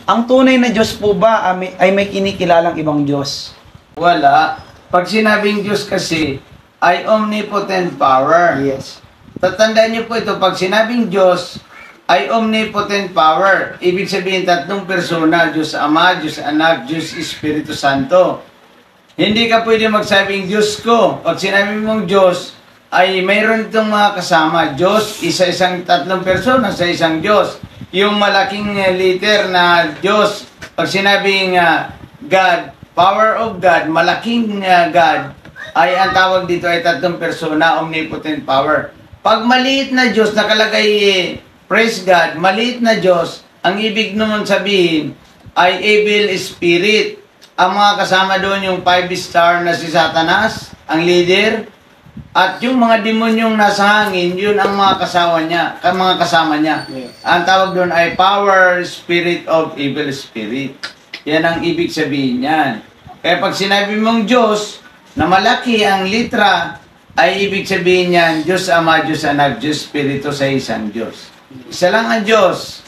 Ang tunay na Diyos po ba ay may kinikilalang ibang Diyos? Wala. Pag sinabing Diyos kasi, ay omnipotent power. Yes. Tatandaan niyo po ito, pag sinabing Diyos, ay omnipotent power. Ibig sabihin, tatlong persona, Diyos Ama, Diyos Anak, Diyos Espiritu Santo. Hindi ka pwede magsabing Diyos ko. Pag sinabi mong Diyos, ay mayroon itong mga kasama. Diyos, isa-isang tatlong persona sa isang Diyos. Yung malaking liter na Diyos, pag sinabing God, power of God, malaking God, ay ang tawag dito ay tatlong persona, omnipotent power. Pag maliit na Diyos, nakalagay, praise God, maliit na Diyos, ang ibig naman sabihin ay evil spirit. Ang mga kasama doon yung 5-star na si Satanas, ang leader, at yung mga demonyong nasa hangin, yun ang mga kasama niya. Yeah. Ang tawag doon ay power, spirit of evil spirit. Yan ang ibig sabihin niyan. Kaya pag sinabi mong Diyos, na malaki ang litra, ay ibig sabihin niyan, Diyos Ama, Diyos Anak, Diyos Espiritu sa isang Diyos. Isa lang ang Diyos.